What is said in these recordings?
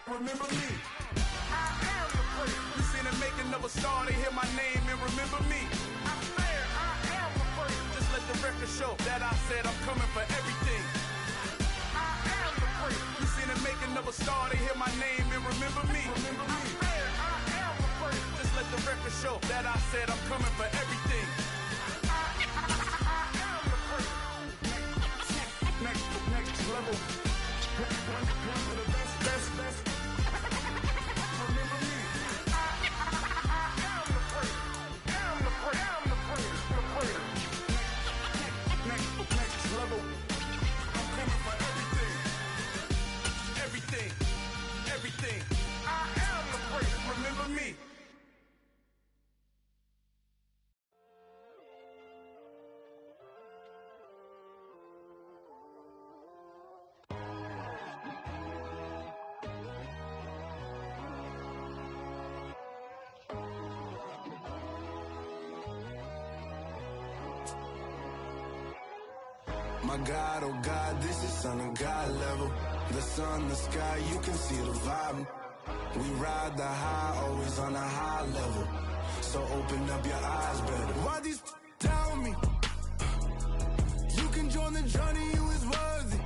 remember me. I am the first. You seen the making of a star, they hear my name and remember me. I swear I am the first. Just let the record show that I said I'm coming for everything. I am the first. You seen the making of a star, they hear my name and remember me. I swear I am the first. Just let the record show that I said I'm coming for everything. I am the first. Next level. One of the best. Remember me. I am the first. I'm the first. Next level. I'm coming for everything. Everything. I am the first. Remember me. My God, oh God, this is Son of God level. The sun, the sky, you can see the vibe. We ride the high, always on a high level. So open up your eyes better. Why these tell me? You can join the journey, you is worthy.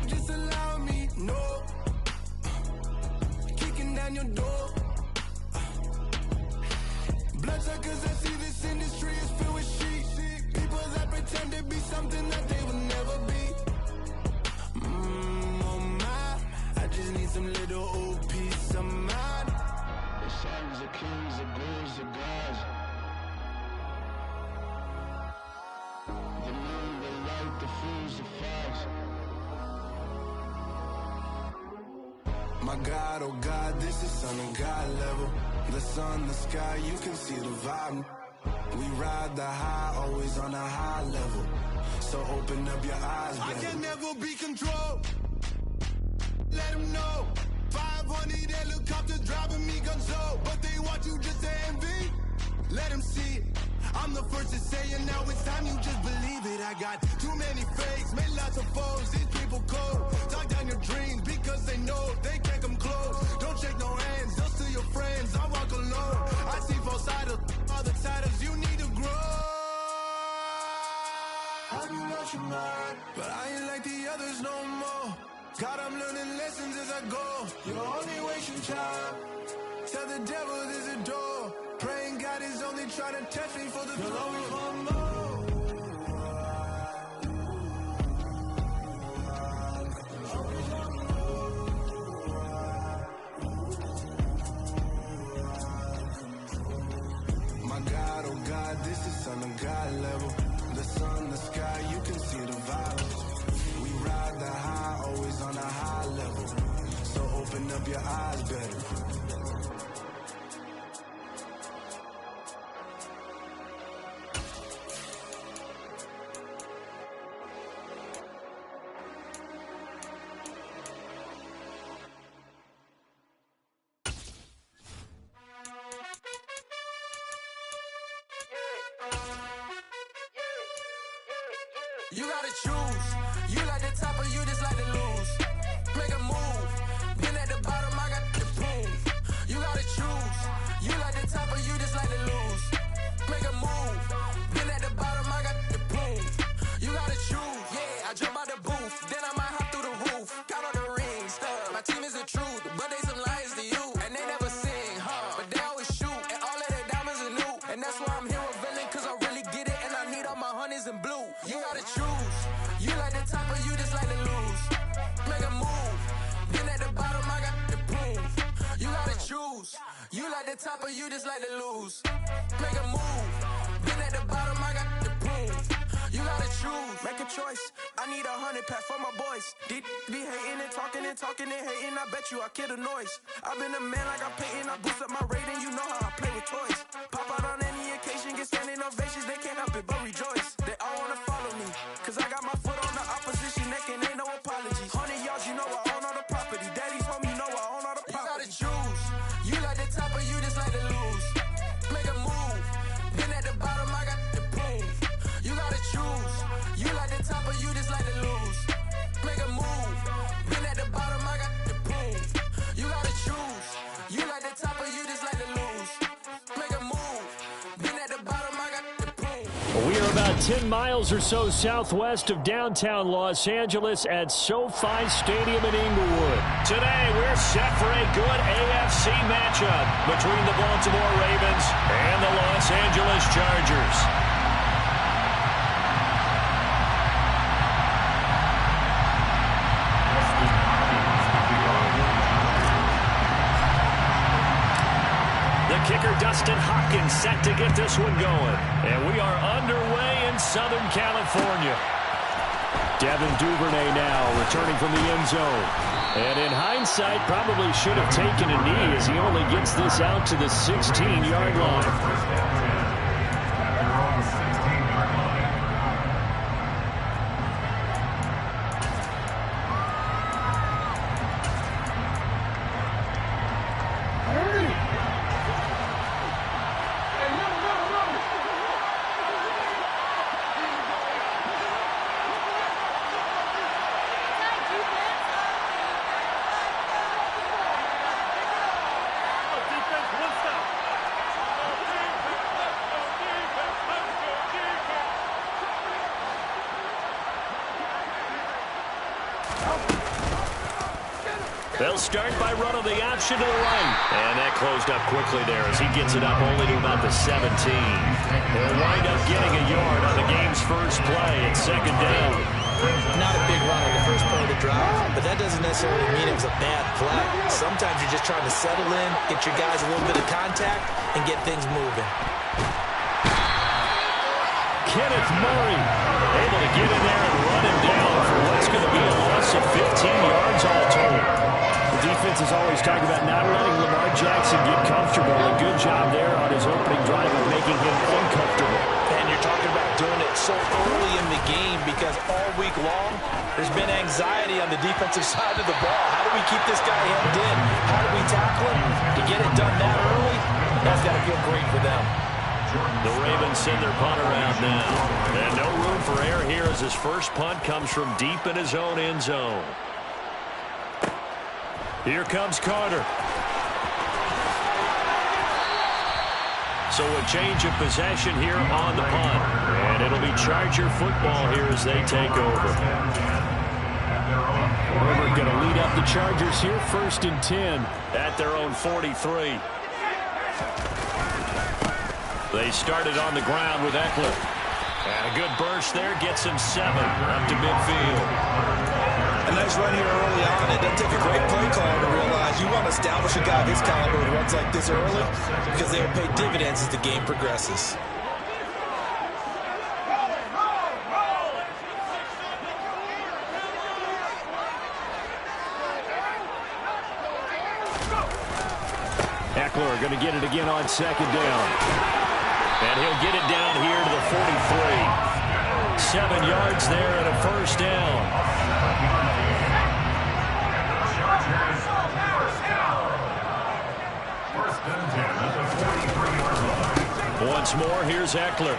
Just allow me, no. Kicking down your door. Bloodsuckers, I see this industry is filled with sheep. People that pretend to be something that they will never be. Oh my, I just need some little old peace of mind. The sons of kings, the gurus, the gods. The moon, the light, the fools, the fogs. My God, oh God, this is Son of God level. The sun, the sky, you can see the vibe. We ride the high, always on a high level. So open up your eyes, baby. I can never be controlled. Let them know. 500 helicopters driving me gunzo. But they want you just to envy. Let them see it. I'm the first to say it, now it's time you just believe it. I got too many fakes, made lots of foes. These people cold. Talk down your dreams because they know they can't come close. Don't shake no hands, just to your friends. I walk alone. I see false idols, other titles. You need to grow. Have you lost your mind? But I ain't like the others no more. God, I'm learning lessons as I go. You're only wasting time. Tell the devil there's a door. Praying God is only trying to test me for the glory. You'll always want more. My God, oh God, this is Son of God level. The sun, the sky, you can see the violence. We ride the high, always on a high level. So open up your eyes better. You gotta choose. You like the top or you just like to lose. Make a move. Been at the bottom, I got the proof. You gotta choose. You like the top or you just like to lose. Make a move. Been at the bottom, I got the proof. You gotta choose. Yeah, I jump out the booth. Then I might hop through the roof. Count on the rings. My team is the truth, but they some liars to you. And they never sing, but they always shoot. And all of their diamonds are new. And that's why I'm here with villain, cause I really get it. And I need all my honeys in blue. You gotta choose. You like the top or you just like to lose. Make a move. Been at the bottom, I got the proof. You gotta choose. You like the top or you just like to lose. Make a move. Been at the bottom, I got the proof. You gotta choose. Make a choice. I need 100 pack for my boys. Be hating and talking and hating. I bet you I kill the noise. I've been a man like I'm Peyton. I boost up my rating. You know how I play with toys. Pop out on any occasion, get standing ovations. They can't help it but rejoice. They all wanna follow me, cause I got my foot on the opposition neck and ain't no apologies. 100 yards, you know I own all the property. Daddy's home, you know I own all the property. You gotta choose. You like the top or you just like to lose. Make a move. Been at the bottom, I got the proof. You gotta choose. You like the top or you just like to lose. Make a move. Been at the bottom, I got the proof. You gotta choose. We are about 10 miles or so southwest of downtown Los Angeles at SoFi Stadium in Inglewood. Today, we're set for a good AFC matchup between the Baltimore Ravens and the Los Angeles Chargers. Kicker Dustin Hopkins set to get this one going. And we are underway in Southern California. Devin Duvernay now returning from the end zone. And in hindsight, probably should have taken a knee as he only gets this out to the 16-yard line. They'll start by running the option to the right. And that closed up quickly there as he gets it up only to about the 17. They'll wind up getting a yard on the game's first play at second down. Not a big run on the first part of the drive, but that doesn't necessarily mean it was a bad play. Sometimes you're just trying to settle in, get your guys a little bit of contact, and get things moving. Kenneth Murray able to get in there and run him down for what's going to be a loss of 15 yards all told. The defense is always talking about not letting Lamar Jackson get comfortable. A good job there on his opening drive of making him uncomfortable. And you're talking about doing it so early in the game because all week long there's been anxiety on the defensive side of the ball. How do we keep this guy hemmed in? How do we tackle him? To get it done that early, that's got to feel great for them. The Ravens send their punter out now. And no room for error here as his first punt comes from deep in his own end zone. Here comes Carter. So a change of possession here on the punt. And it'll be Charger football here as they take over. Herbert going to lead up the Chargers here, 1st and 10 at their own 43. They started on the ground with Eckler. And a good burst there gets him 7 up to midfield. A nice run here early on. It doesn't take a great play caller to realize you want to establish a guy of his caliber who runs like this early because they will pay dividends as the game progresses. Eckler going to get it again on second down. And he'll get it down here to the 43. 7 yards there and a first down. Once more, here's Eckler.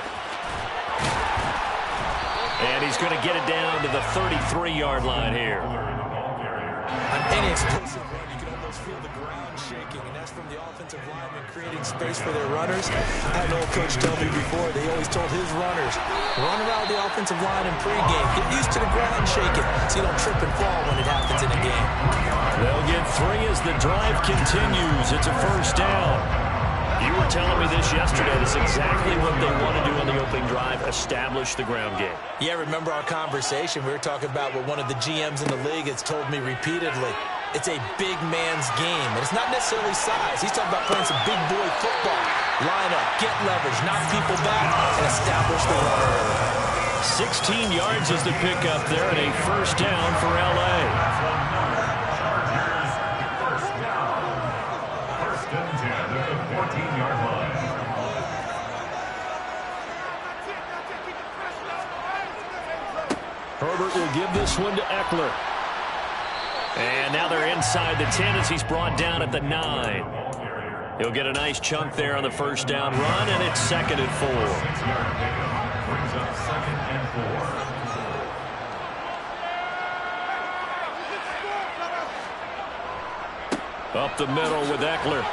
And he's going to get it down to the 33-yard line here. On any explosive run, you can almost feel the ground shaking, and that's from the offensive linemen creating space for their runners. I had an old coach tell me before, they always told his runners, run around the offensive line in pregame. Get used to the ground shaking so you don't trip and fall when it happens in a game. They'll get 3 as the drive continues. It's a first down. You were telling me this yesterday. That's exactly what they want to do on the opening drive, establish the ground game. Yeah, remember our conversation? We were talking about what one of the GMs in the league has told me repeatedly. It's a big man's game, and it's not necessarily size. He's talking about playing some big boy football. Line up, get leverage, knock people back, and establish the run. 16 yards is the pickup there, and a first down for L.A. Herbert will give this one to Eckler. And now they're inside the 10 as he's brought down at the 9. He'll get a nice chunk there on the first down run, and it's 2nd and 4. Up the middle with Eckler.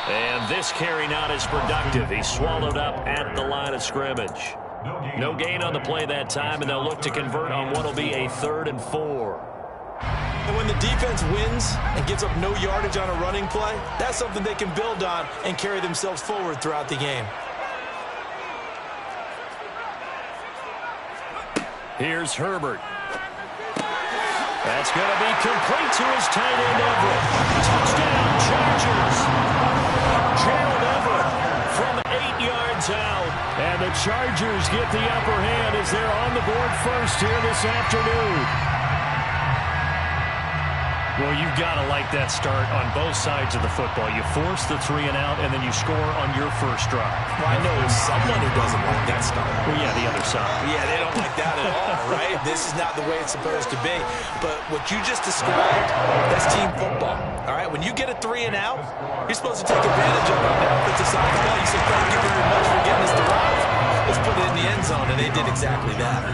And this carry not as productive. He's swallowed up at the line of scrimmage. No gain on the play that time, and they'll look to convert on what will be a 3rd and 4. And when the defense wins and gives up no yardage on a running play, that's something they can build on and carry themselves forward throughout the game. Here's Herbert. That's going to be complete to his tight end, Everett. Touchdown, Chargers. Gerald Everett from 8 yards out. And the Chargers get the upper hand as they're on the board first here this afternoon. Well, you've got to like that start on both sides of the football. You force the 3 and out, and then you score on your first drive. Well, I know someone who doesn't like that start. Well, yeah, the other side. Yeah, they don't like that at all, right? This is not the way it's supposed to be. But what you just described, that's team football. All right, when you get a 3 and out, you're supposed to take advantage of it on the offensive side of the ball. You say, thank you very much for getting us the drive. Let's put it in the end zone, and they did exactly that.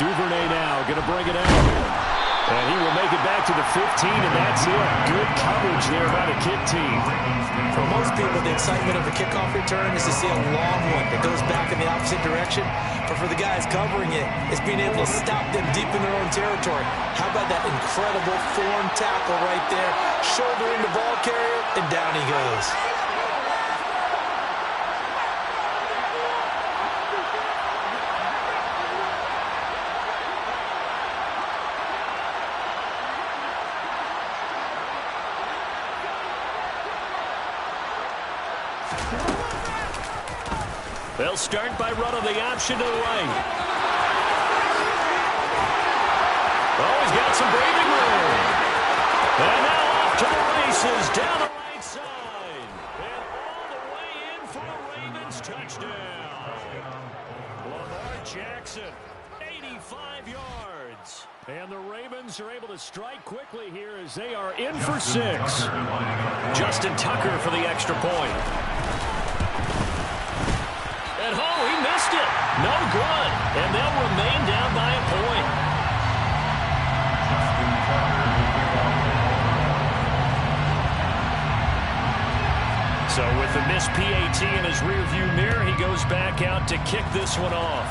Duvernay now going to bring it out. And he will make it back to the 15, and that's it. Good coverage there by the kick team. For most people, the excitement of a kickoff return is to see a long one that goes back in the opposite direction. But for the guys covering it, it's being able to stop them deep in their own territory. How about that incredible form tackle right there? Shouldering the ball carrier, and down he goes. They'll start by running the option to the right. Oh, he's got some breathing room. And now off to the races down the right side. And all the way in for a Ravens touchdown. Lamar Jackson, 85 yards. And the Ravens are able to strike quickly here as they are in for 6. Justin Tucker for the extra point. And oh, he missed it. No good. And they'll remain down by a point. So with the missed PAT in his rearview mirror, he goes back out to kick this one off.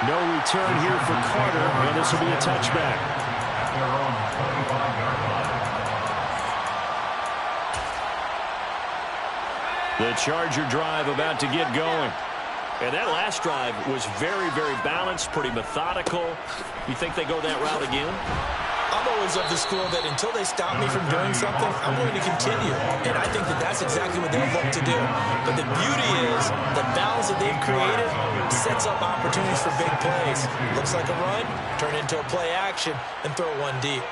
No return here for Carter, and this will be a touchback. The Charger drive about to get going. And that last drive was very, very balanced, pretty methodical. You think they go that route again? I'm always of the school that until they stop me from doing something, I'm going to continue. And I think that that's exactly what they'll look to do. But the beauty is the balance that they've created sets up opportunities for big plays. Looks like a run, turn into a play action, and throw one deep.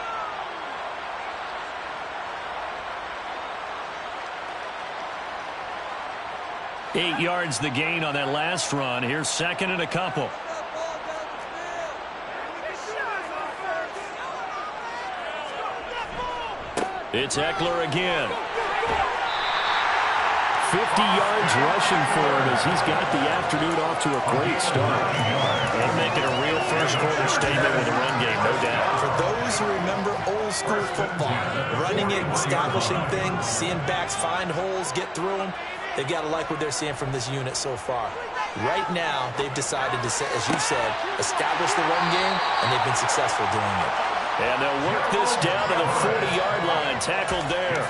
Eight yards the gain on that last run. Here's 2nd and a couple. It's Eckler again. 50 yards rushing for him as he's got the afternoon off to a great start. They're making a real first-quarter statement with the run game, no doubt. For those who remember old-school football, running it, establishing things, seeing backs find holes, get through them, they've got to like what they're seeing from this unit so far. Right now, they've decided to, as you said, establish the run game, and they've been successful doing it. And they'll work this down to the 40-yard line, tackled there.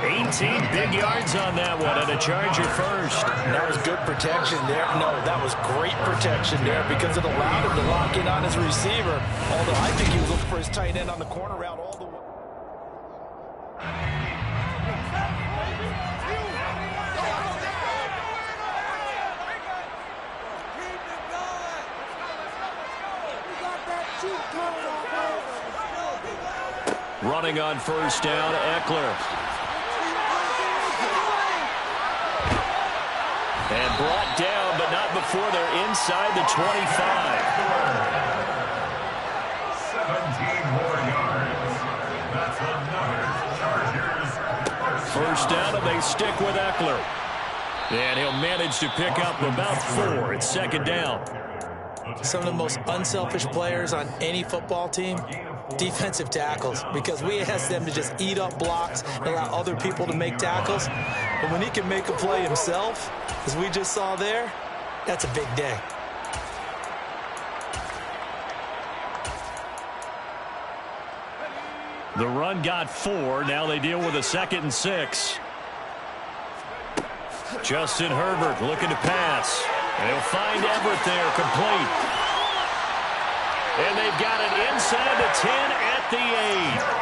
18 big yards on that one, and a Charger first. That was good protection there. No, that was great protection there because it allowed him to lock in on his receiver, although I think he was looking for his tight end on the corner route all the way. Running on first down, Eckler. And brought down, but not before they're inside the 25. 17 more yards. That's another Chargers. First down, and they stick with Eckler. And he'll manage to pick up about 4. It's 2nd down. Some of the most unselfish players on any football team, defensive tackles, because we ask them to just eat up blocks and allow other people to make tackles. But when he can make a play himself, as we just saw there, that's a big day. The run got 4. Now they deal with a 2nd and 6. Justin Herbert looking to pass. They'll find Everett there, complete. And they've got it inside the 10 at the 8.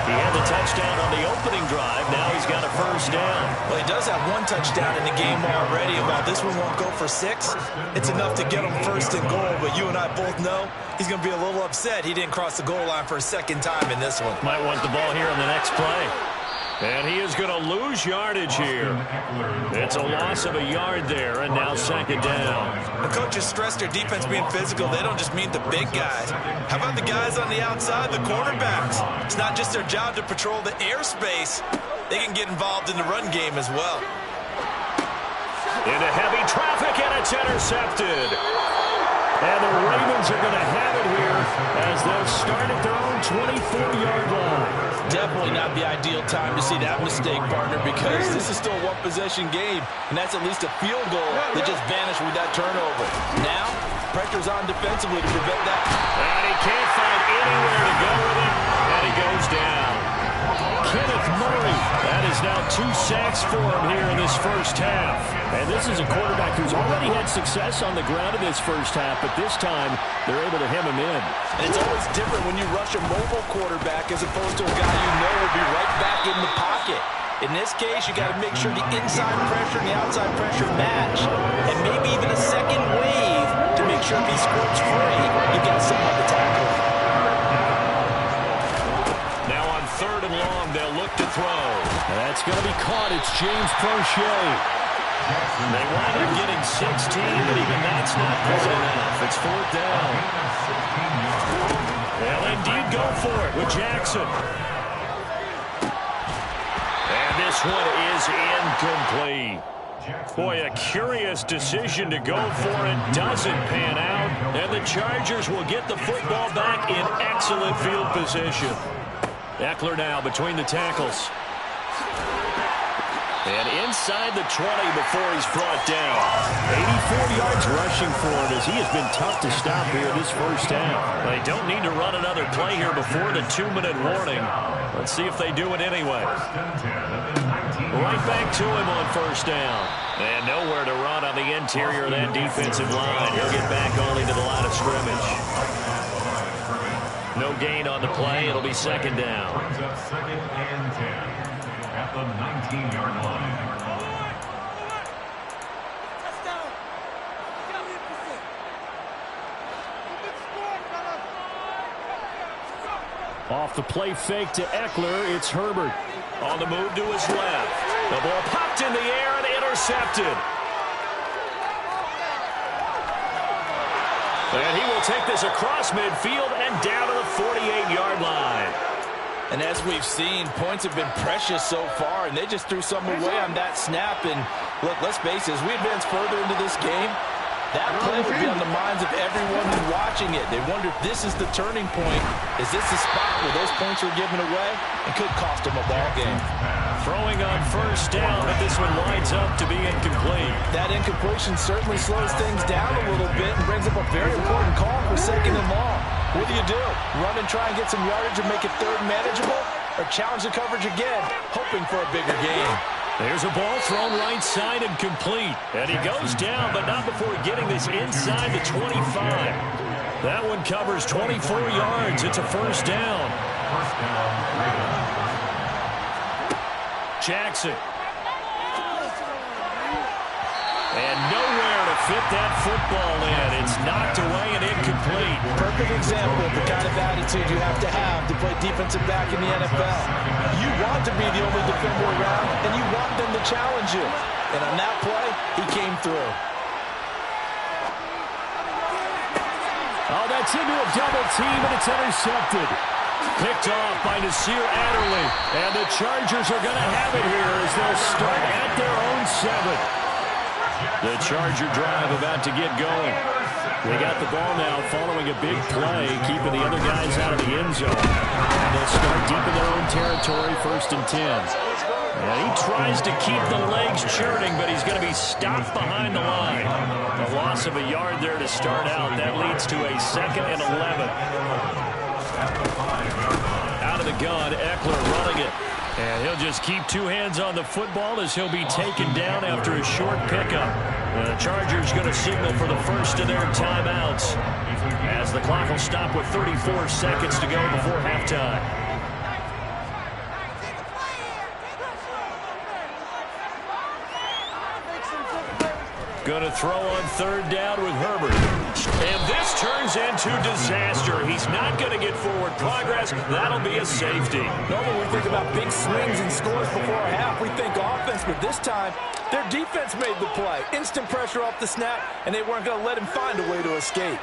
He had the touchdown on the opening drive. Now he's got a first down. Well, he does have 1 touchdown in the game already. And while this one won't go for 6, it's enough to get him first and goal. But you and I both know he's going to be a little upset he didn't cross the goal line for a 2nd time in this one. Might want the ball here on the next play. And he is going to lose yardage here. It's a loss of a yard there, and now 2nd down. The coaches stress their defense being physical. They don't just mean the big guys. How about the guys on the outside, the cornerbacks? It's not just their job to patrol the airspace. They can get involved in the run game as well. Into heavy traffic, and it's intercepted. And the Ravens are going to have it here as they'll start at their own 24-yard line. Definitely not the ideal time to see that mistake, partner, because this is still a one-possession game, and that's at least a field goal that just vanished with that turnover. Now, pressure's on defensively to prevent that. And he can't find anywhere to go with it, and he goes down. Kenneth Murray, that is now 2 sacks for him here in this first half. And this is a quarterback who's already had success on the ground in this first half, but this time they're able to hem him in. And it's always different when you rush a mobile quarterback as opposed to a guy you know will be right back in the pocket. In this case, you got to make sure the inside pressure and the outside pressure match, and maybe even a second wave to make sure if he squirts free, you've got someone to tackle. Now on 3rd and long, they'll look to throw. And that's going to be caught. It's James Prochet. They wind up getting 16, but even that's not good enough. It's 4th down. They'll indeed go for it with Jackson. And this one is incomplete. Boy, a curious decision to go for it. Doesn't pan out. And the Chargers will get the football back in excellent field position. Eckler now between the tackles. And inside the 20 before he's brought down. 84 yards rushing for him as he has been tough to stop here this first half. They don't need to run another play here before the 2-minute warning. Let's see if they do it anyway. Right back to him on 1st down. And nowhere to run on the interior of that defensive line. He'll get back only to the line of scrimmage. No gain on the play. It'll be 2nd down. Brings up 2nd and 10 at the 19-yard line. Off the play fake to Eckler, it's Herbert. On the move to his left. The ball popped in the air and intercepted. And he will take this across midfield and down to the 48-yard line. And as we've seen, points have been precious so far, and they just threw some away on that snap. And look, let's face it, as we advance further into this game, that play would be on the minds of everyone who's watching it. They wonder if this is the turning point. Is this the spot where those points are given away? It could cost them a ball game. Throwing on 1st down, but this one winds up to be incomplete. That incompletion certainly slows things down a little bit and brings up a very important call for 2nd and long. What do? Run and try and get some yardage and make it 3rd manageable? Or challenge the coverage again, hoping for a bigger gain? There's a ball thrown right side and complete. And he goes down, but not before getting this inside the 25. That one covers 24 yards. It's a 1st down. Jackson. And nowhere to fit that football in. It's knocked away and incomplete. Perfect example of the kind of attitude you have to play defensive back in the NFL. You want to be the only defender around, and you want them to challenge you. And on that play, he came through. Oh, that's into a double team, and it's intercepted. Picked off by Nasir Adderley. And the Chargers are going to have it here as they'll start at their own 7. The Charger drive about to get going. They got the ball now following a big play, keeping the other guys out of the end zone. And they'll start deep in their own territory, 1st and 10. And he tries to keep the legs churning, but he's going to be stopped behind the line. A loss of a yard there to start out. That leads to a 2nd and 11. Out of the gun, Eckler running it. And he'll just keep 2 hands on the football as he'll be taken down after a short pickup. And the Chargers going to signal for the first of their timeouts as the clock will stop with 34 seconds to go before halftime. Going to throw on 3rd down with Herbert. And this turns into disaster. He's not going to get forward progress. That'll be a safety. Normally we think about big swings and scores before a half. We think offense, but this time their defense made the play. Instant pressure off the snap, and they weren't going to let him find a way to escape.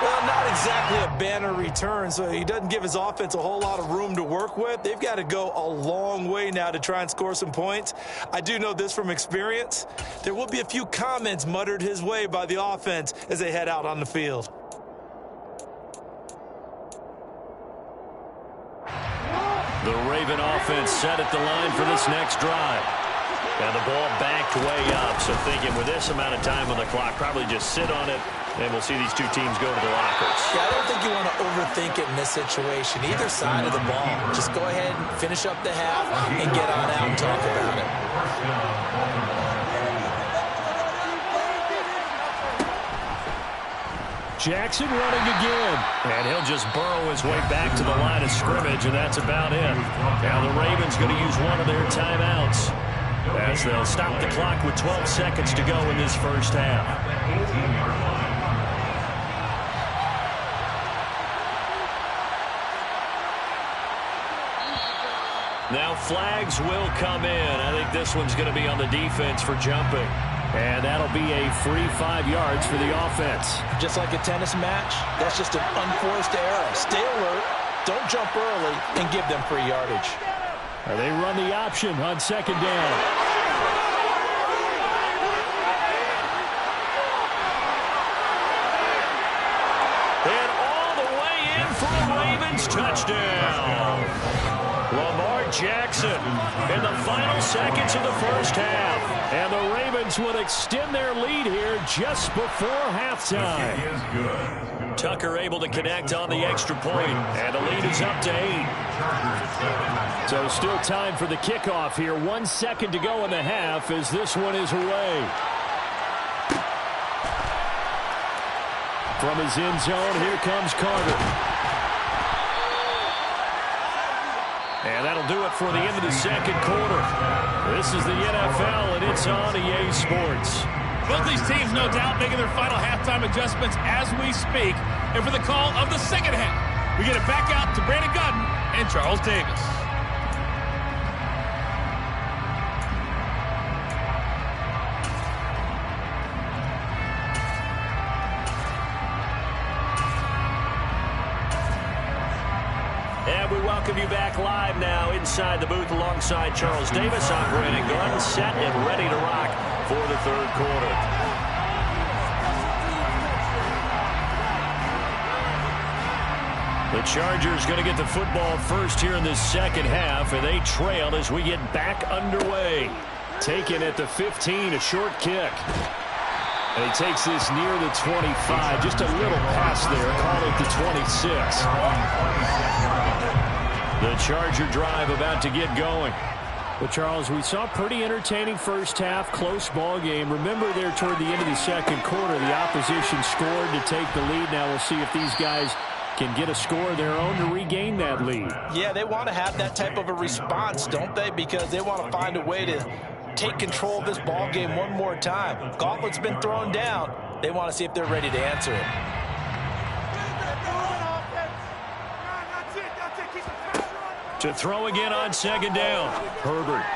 Well, not exactly a banner return, so he doesn't give his offense a whole lot of room to work with. They've got to go a long way now to try and score some points. I do know this from experience. There will be a few comments muttered his way by the offense as they head out on the field. The Raven offense set at the line for this next drive. And the ball backed way up, so thinking with this amount of time on the clock, probably just sit on it, and we'll see these 2 teams go to the lockers. Yeah, I don't think you want to overthink it in this situation. Either side of the ball. Just go ahead and finish up the half and get on out and talk about it. Jackson running again. And he'll just burrow his way back to the line of scrimmage, and that's about it. Now the Ravens going to use one of their timeouts as they'll stop the clock with 12 seconds to go in this first half. Now flags will come in. I think this one's going to be on the defense for jumping. And that'll be a free 5 yards for the offense. Just like a tennis match, that's just an unforced error. Stay alert, don't jump early, and give them free yardage. They run the option on 2nd down. And all the way in for a Ravens touchdown. Lamar Jackson in the final seconds of the first half. And the Ravens would extend their lead here just before halftime. Tucker able to connect on the extra point, and the lead is up to 8. So still time for the kickoff here. 1 second to go in the half as this one is away. From his end zone, here comes Carter. And that'll do it for the end of the second quarter. This is the NFL, and it's on EA Sports. Both these teams, no doubt, making their final halftime adjustments as we speak. And for the call of the second half, we get it back out to Brandon Gudden and Charles Davis. And we welcome you back live now inside the booth alongside Charles Davis. I'm Brandon Gudden, set and ready to rock for the third quarter. The Chargers going to get the football first here in this second half, and they trail as we get back underway. Taken at the 15, a short kick. And he takes this near the 25. Just a little pass there. Call it the 26. The Charger drive about to get going. Well, Charles, we saw a pretty entertaining first half, close ball game. Remember there toward the end of the second quarter, the opposition scored to take the lead. Now we'll see if these guys can get a score of their own to regain that lead. Yeah, they want to have that type of a response, don't they? Because they want to find a way to take control of this ball game one more time. Gauntlet's been thrown down. They want to see if they're ready to answer it. To throw again on second down. Herbert.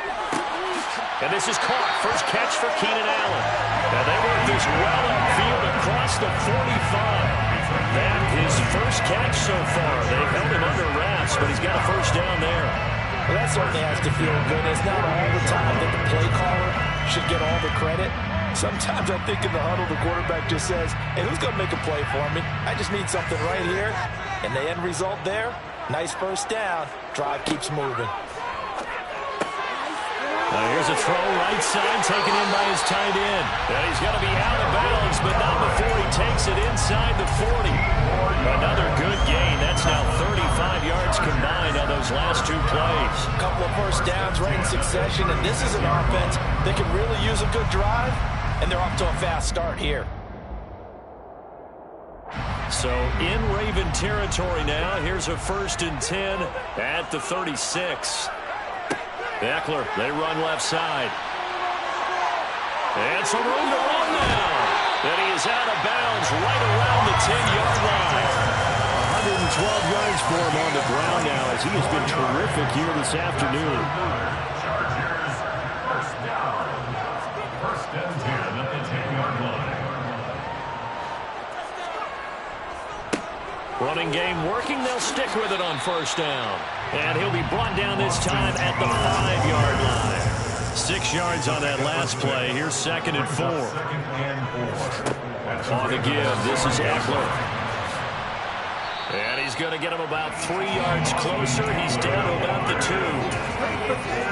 And this is caught. First catch for Keenan Allen. Now they work this well upfield across the 45. That his first catch so far. They've held him under wraps, but he's got a first down there. Well, that's certainly has to feel good. It's not all the time that the play caller should get all the credit. Sometimes I think in the huddle, the quarterback just says, hey, who's going to make a play for me? I just need something right here. And the end result there, nice first down. Drive keeps moving. Here's a throw right side taken in by his tight end. And he's going to be out of bounds, but not before he takes it inside the 40. Another good gain. That's now 35 yards combined on those last two plays. A couple of first downs right in succession, and this is an offense that can really use a good drive, and they're off to a fast start here. So in Raven territory now, here's a 1st and 10 at the 36. Eckler, they run left side. And some room to run now. And he is out of bounds right around the 10-yard line. 112 yards for him on the ground now as he has been terrific here this afternoon. Chargers, first down. 1st and 10 at the 10-yard line. Running game working. They'll stick with it on 1st down. And he'll be brought down this time at the 5-yard line. 6 yards on that last play. Here's 2nd and 4. On the give, this is Eckler. And he's going to get him about 3 yards closer. He's down to about the 2.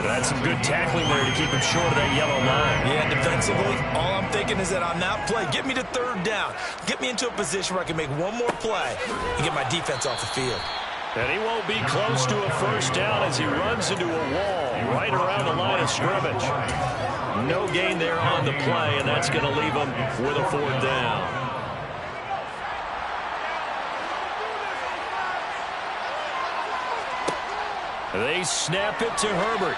That's some good tackling there to keep him short of that yellow line. Yeah, defensively, all I'm thinking is that on that play, get me to 3rd down. Get me into a position where I can make one more play and get my defense off the field. And he won't be close to a 1st down as he runs into a wall right around the line of scrimmage. No gain there on the play, and that's going to leave him with a 4th down. They snap it to Herbert.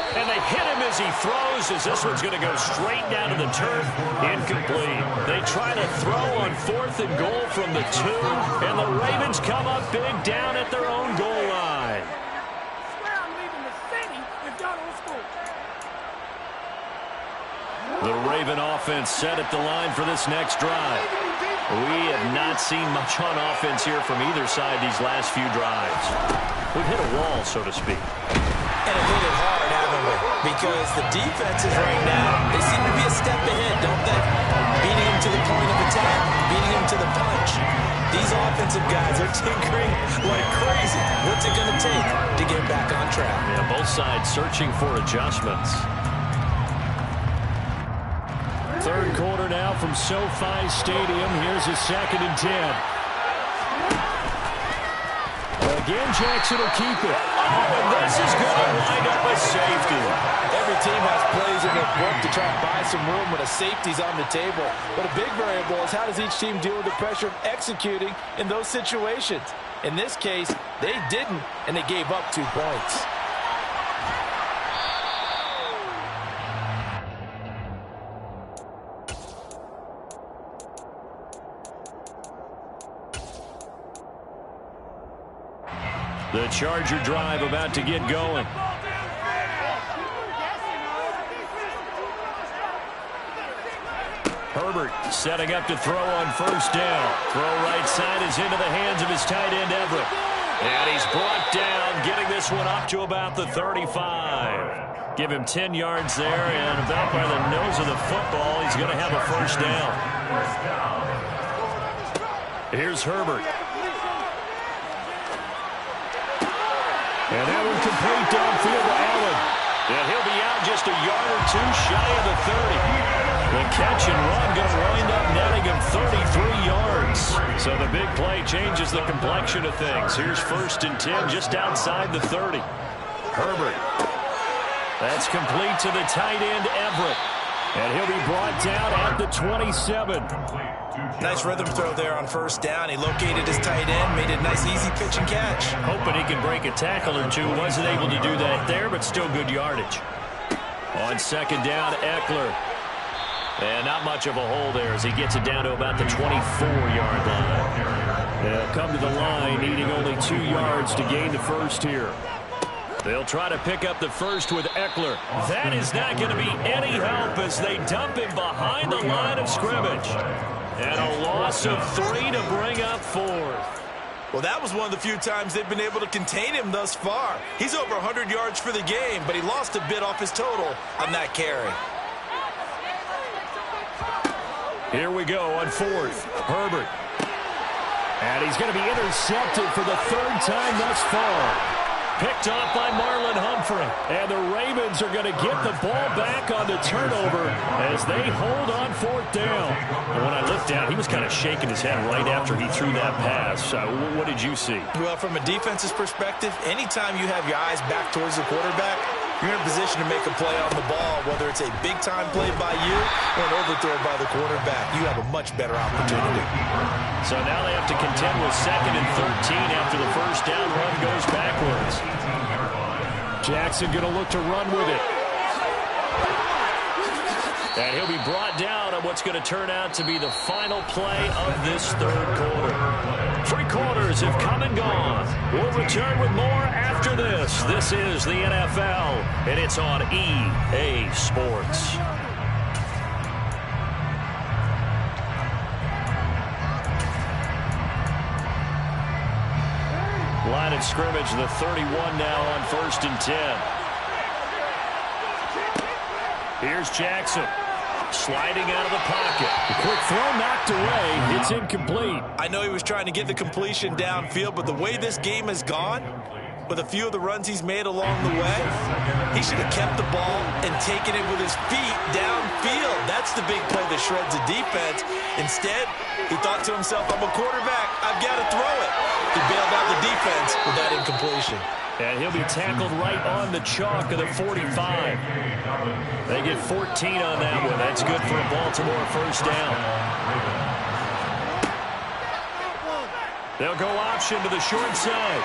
And they hit him as he throws, as this one's going to go straight down to the turf. Incomplete. They try to throw on 4th and goal from the 2, and the Ravens come up big down at their own goal line. The Raven offense set at the line for this next drive. We have not seen much on offense here from either side these last few drives. We've hit a wall, so to speak. And it hit it hard, haven't we? Because the defenses right now, they seem to be a step ahead, don't they? Beating them to the point of attack, beating them to the punch. These offensive guys are tinkering like crazy. What's it going to take to get back on track? Yeah, both sides searching for adjustments. 3rd quarter now from SoFi Stadium. Here's a 2nd and 10. Again, Jackson will keep it. Oh, and this is going to wind up a safety. Every team has plays in their book to try and buy some room when a safety's on the table. But a big variable is how does each team deal with the pressure of executing in those situations. In this case, they didn't, and they gave up 2 points. The Charger drive about to get going. Herbert setting up to throw on 1st down. Throw right side is into the hands of his tight end, Everett. And he's brought down, getting this one up to about the 35. Give him 10 yards there, and about by the nose of the football, he's going to have a 1st down. Here's Herbert. And that one complete downfield to Allen. And he'll be out just a yard or 2 shy of the 30. The catch and run going to wind up netting him 33 yards. So the big play changes the complexion of things. Here's 1st and 10 just outside the 30. Herbert. That's complete to the tight end, Everett. And he'll be brought down at the 27. Nice rhythm throw there on 1st down. He located his tight end, made a nice easy pitch and catch. Hoping he can break a tackle or 2. Wasn't able to do that there, but still good yardage. On 2nd down, Eckler. And not much of a hole there as he gets it down to about the 24-yard line. They'll come to the line, needing only 2 yards to gain the 1st here. They'll try to pick up the 1st with Eckler. That is not going to be any help as they dump him behind the line of scrimmage. And a loss of 3 to bring up 4th. Well, that was one of the few times they've been able to contain him thus far. He's over 100 yards for the game, but he lost a bit off his total on that carry. Here we go on fourth. Herbert. And he's going to be intercepted for the third time thus far. Picked off by Marlon Humphrey. And the Ravens are going to get the ball back on the turnover as they hold on fourth down. And when I looked down, he was kind of shaking his head right after he threw that pass. What did you see? Well, from a defense's perspective, anytime you have your eyes back towards the quarterback, you're in a position to make a play on the ball, whether it's a big-time play by you or an overthrow by the quarterback. You have a much better opportunity. So now they have to contend with 2nd and 13 after the first down run goes backwards. Jackson going to look to run with it. And he'll be brought down on what's going to turn out to be the final play of this third quarter. 3 quarters have come and gone. We'll return with more after this. This is the NFL, and it's on EA Sports. Line of scrimmage, the 31 now on 1st and 10. Here's Jackson. Sliding out of the pocket. The quick throw knocked away. It's incomplete. I know he was trying to get the completion downfield, but the way this game has gone, with a few of the runs he's made along the way, he should have kept the ball and taken it with his feet downfield. That's the big play that shreds the defense. Instead, he thought to himself, I'm a quarterback. I've got to throw it. He bailed out the defense with that incompletion. And he'll be tackled right on the chalk of the 45. They get 14 on that one. That's good for a Baltimore first down. They'll go option to the short side.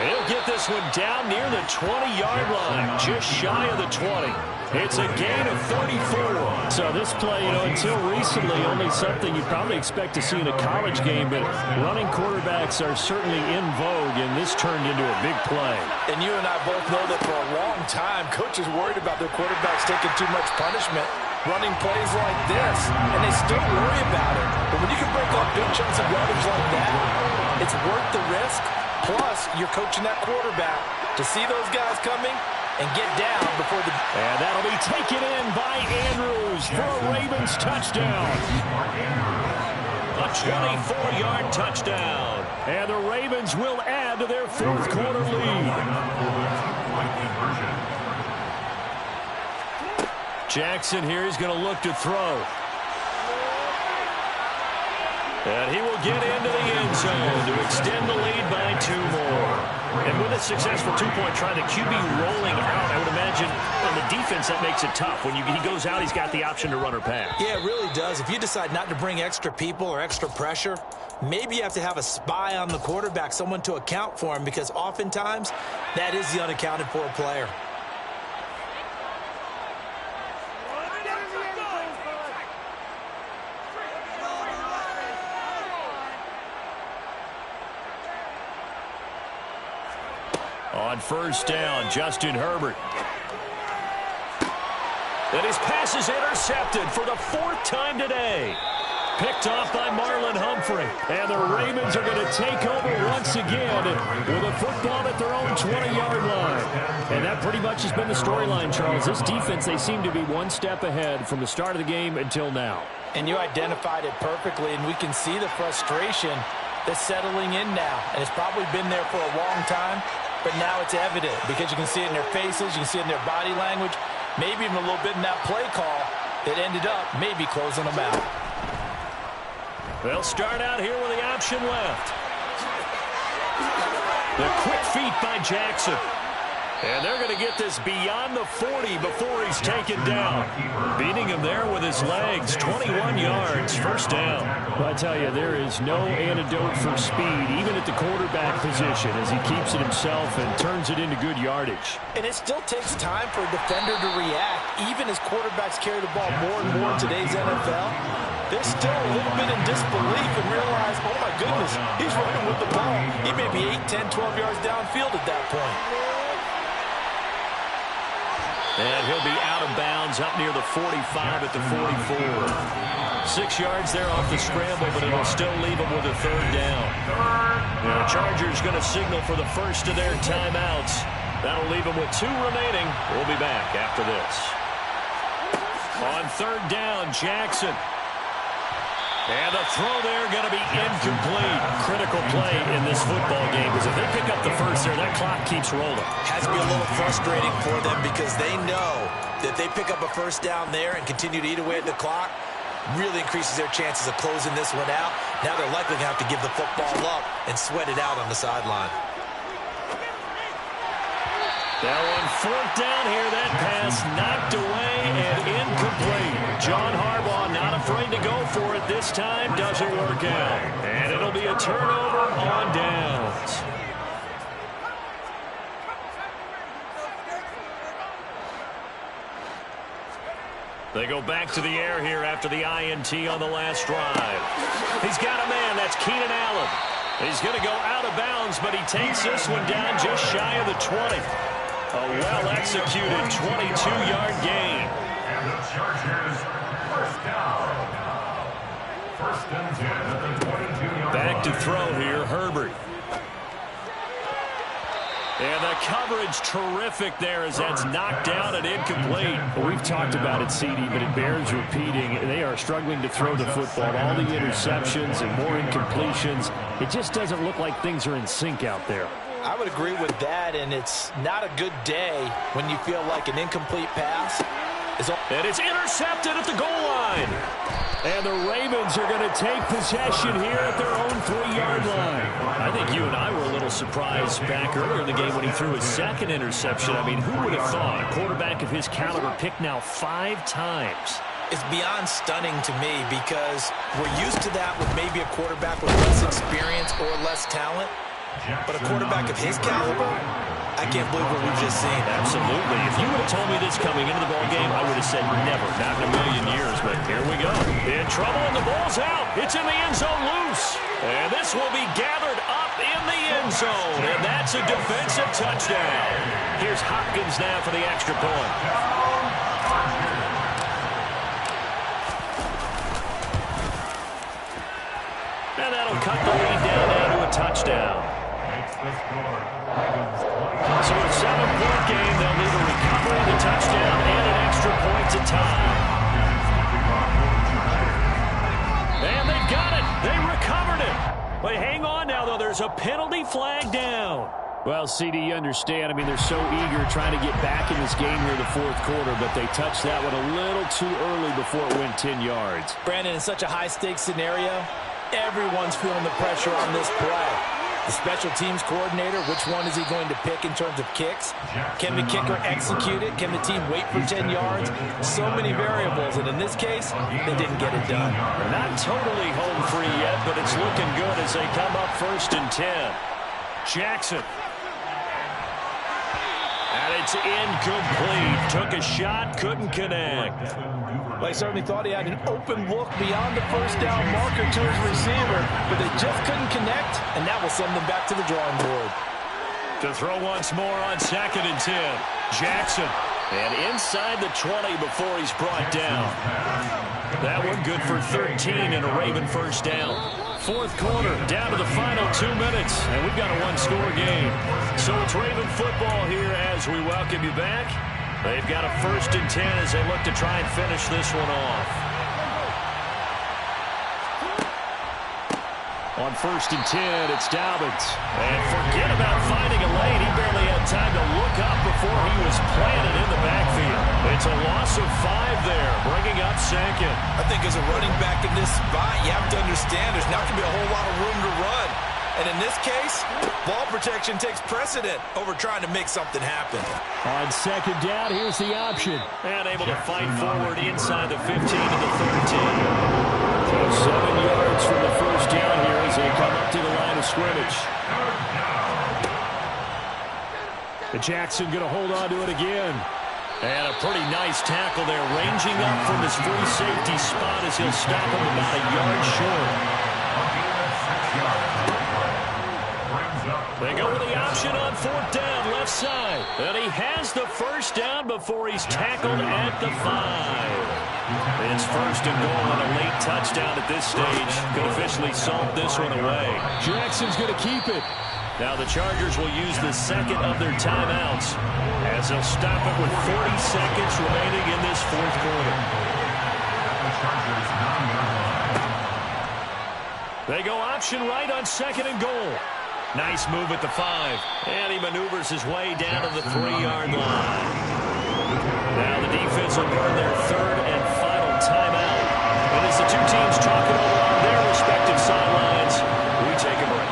He'll get this one down near the 20-yard line, just shy of the 20. It's a gain of 34. So this play, until recently, only something you probably expect to see in a college game, but running quarterbacks are certainly in vogue, and this turned into a big play. And you and I both know that for a long time, coaches worried about their quarterbacks taking too much punishment, running plays like this, and they still worry about it. But when you can break up big chunks of yardage like that, it's worth the risk. Plus, you're coaching that quarterback to see those guys coming and get down before the... And that'll be taken in by Andrews for a Ravens touchdown. A 24-yard touchdown. And the Ravens will add to their fourth quarter lead. Jackson here is going to look to throw. And he will get into the end zone to extend the lead by 2 more. And with a successful 2-point try, the QB rolling out, I would imagine on the defense that makes it tough. When he goes out, he's got the option to run or pass. Yeah, it really does. If you decide not to bring extra people or extra pressure, maybe you have to have a spy on the quarterback, someone to account for him, because oftentimes that is the unaccounted for player. On first down, Justin Herbert. And his pass is intercepted for the 4th time today. Picked off by Marlon Humphrey. And the Ravens are going to take over once again with a football at their own 20-yard line. And that pretty much has been the storyline, Charles. This defense, they seem to be one step ahead from the start of the game until now. And you identified it perfectly, and we can see the frustration that's settling in now. And it's probably been there for a long time. But now it's evident because you can see it in their faces, you can see it in their body language, maybe even a little bit in that play call that ended up maybe closing them out. They'll start out here with the option left. The quick feet by Jackson. And they're going to get this beyond the 40 before he's taken down. Beating him there with his legs, 21 yards, first down. Well, I tell you, there is no antidote for speed, even at the quarterback position, as he keeps it himself and turns it into good yardage. And it still takes time for a defender to react, even as quarterbacks carry the ball more and more in today's NFL. They're still a little bit in disbelief and realize, oh my goodness, he's running with the ball. He may be 8, 10, 12 yards downfield at that point. And he'll be out of bounds up near the 45 at the 44. 6 yards there off the scramble, but it'll still leave them with a third down. The Chargers going to signal for the first of their timeouts. That'll leave them with 2 remaining. We'll be back after this. On third down, Jackson. And the throw there going to be incomplete. Critical play in this football game, because if they pick up the first there, that clock keeps rolling. Has to be a little frustrating for them because they know that they pick up a first down there and continue to eat away at the clock, really increases their chances of closing this one out. Now they're likely going to have to give the football up and sweat it out on the sideline. Now on fourth down here, that pass knocked away and incomplete. John Harbaugh not afraid to go for it this time. Doesn't work out. And it'll be a turnover on downs. They go back to the air here after the INT on the last drive. He's got a man. That's Keenan Allen. He's going to go out of bounds, but he takes this one down just shy of the 20. A well-executed 22-yard gain. And the Chargers, first down. First and 10 at the 22-yard Back to throw here, Herbert. And the coverage terrific there as that's knocked down and incomplete. Well, we've talked about it, CD, but it bears repeating. They are struggling to throw the football. All the interceptions and more incompletions. It just doesn't look like things are in sync out there. I would agree with that, and it's not a good day when you feel like an incomplete pass is... And it's intercepted at the goal line. And the Ravens are going to take possession here at their own 3-yard line. I think you and I were a little surprised back earlier in the game when he threw his second interception. I mean, who would have thought a quarterback of his caliber picked now 5 times? It's beyond stunning to me because we're used to that with maybe a quarterback with less experience or less talent. But a quarterback of his caliber, I can't believe what we've just seen. Absolutely. If you would have told me this coming into the ball game, I would have said never, not in a million years. But here we go. In trouble, and the ball's out. It's in the end zone loose. And this will be gathered up in the end zone. And that's a defensive touchdown. Here's Hopkins now for the extra point. And that'll cut the lead down now to a touchdown. So a 7-point game, they'll need a recovery, the touchdown, and an extra point to tie. And they've got it. They recovered it. But hang on now, though. There's a penalty flag down. Well, CD, you understand. I mean, they're so eager trying to get back in this game here in the fourth quarter, but they touched that one a little too early before it went 10 yards. Brandon, in such a high-stakes scenario, everyone's feeling the pressure on this play. The special teams coordinator, which one is he going to pick in terms of kicks? Can the kicker execute it? Can the team wait for 10 yards? So many variables, and in this case, they didn't get it done. Not totally home free yet, but it's looking good as they come up first and 10. Jackson. And it's incomplete. Took a shot, couldn't connect. Well, he certainly thought he had an open look beyond the first down marker to his receiver, but they just couldn't connect, and that will send them back to the drawing board. To throw once more on second and 10. Jackson. And inside the 20 before he's brought down. That one good for 13 and a Raven first down. Fourth quarter, down to the final 2 minutes, and we've got a one-score game. So it's Raven football here as we welcome you back. They've got a first and 10 as they look to try and finish this one off. On first and 10, it's Dobbins. And forget about finding a lane. He barely had time to look up before he was planted in the backfield. It's a loss of 5 there, bringing up second. I think as a running back in this spot, you have to understand there's not going to be a whole lot of room to run. And in this case, ball protection takes precedent over trying to make something happen. On second down, here's the option. And able to fight forward inside the 15 to the 13. So 7 yards from the first down here as they come up to the line of scrimmage. And Jackson going to hold on to it again. And a pretty nice tackle there, ranging up from his free safety spot as he'll stop him about a yard short. Brings up They go with the option on 4th down, left side. And he has the first down before he's tackled at the 5. It's 1st and goal on a late touchdown at this stage. Could officially salt this one away. Jackson's going to keep it. Now the Chargers will use the second of their timeouts as they'll stop it with 40 seconds remaining in this 4th quarter. They go option right on 2nd and goal. Nice move at the 5. And he maneuvers his way down to the 3-yard line. Now the defense will burn their 3rd and final timeout. And as the two teams talk it over on their respective sidelines, we take a break.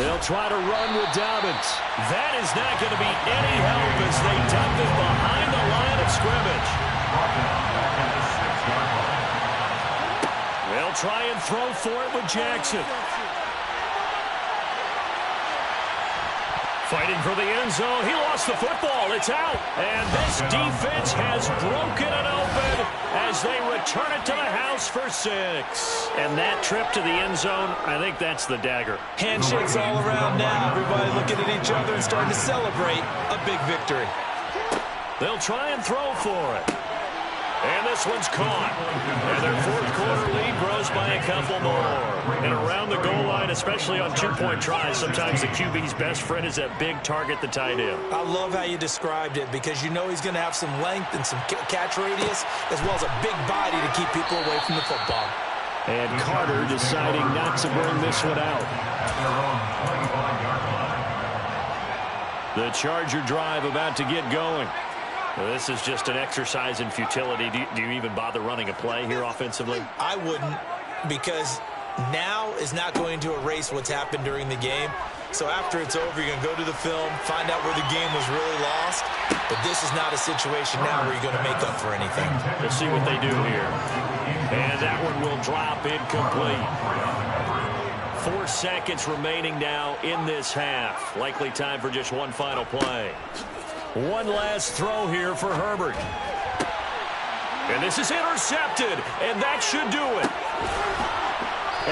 They'll try to run with Dobbins. That is not going to be any help as they dump it behind the line of scrimmage. They'll try and throw for it with Jackson. Fighting for the end zone. He lost the football. It's out. And this defense has broken it open as they return it to the house for 6. And that trip to the end zone, I think that's the dagger. Handshakes all around now. Everybody looking at each other and starting to celebrate a big victory. They'll try and throw for it. And this one's caught. And their 4th quarter lead grows by a couple more. And around the goal line, especially on 2-point tries, sometimes the QB's best friend is that big target, the tight end. I love how you described it because you know he's going to have some length and some catch radius as well as a big body to keep people away from the football. And Carter deciding not to bring this one out. The Charger drive about to get going. Well, this is just an exercise in futility. Do you even bother running a play here offensively? I wouldn't, because now is not going to erase what's happened during the game. So after it's over, you're going to go to the film, find out where the game was really lost. But this is not a situation now where you're going to make up for anything. We'll see what they do here. And that one will drop incomplete. 4 seconds remaining now in this half. Likely time for just one final play. One last throw here for Herbert. And this is intercepted, and that should do it.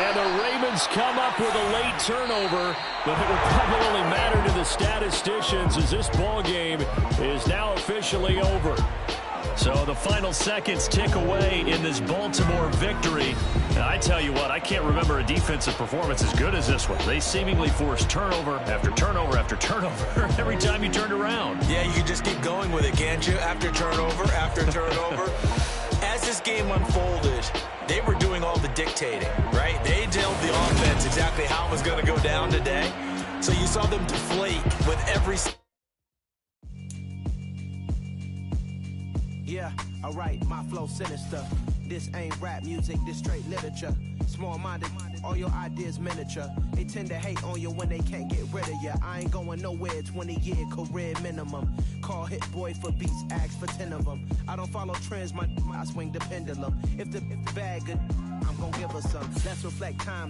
And the Ravens come up with a late turnover, but it will probably only matter to the statisticians as this ball game is now officially over. So the final seconds tick away in this Baltimore victory. And I tell you what, I can't remember a defensive performance as good as this one. They seemingly forced turnover after turnover after turnover every time you turned around. Yeah, you can just keep going with it, can't you? After turnover after turnover. As this game unfolded, they were doing all the dictating, right? They told the offense exactly how it was going to go down today. So you saw them deflate with every... Yeah, alright, my flow sinister. This ain't rap music, this straight literature. Small-minded, all your ideas miniature. They tend to hate on you when they can't get rid of you. I ain't going nowhere, 20-year career minimum. Call Hit Boy for beats, ask for 10 of them. I don't follow trends, I swing the pendulum. If the bag good, I'm gonna give her some. Let's reflect time.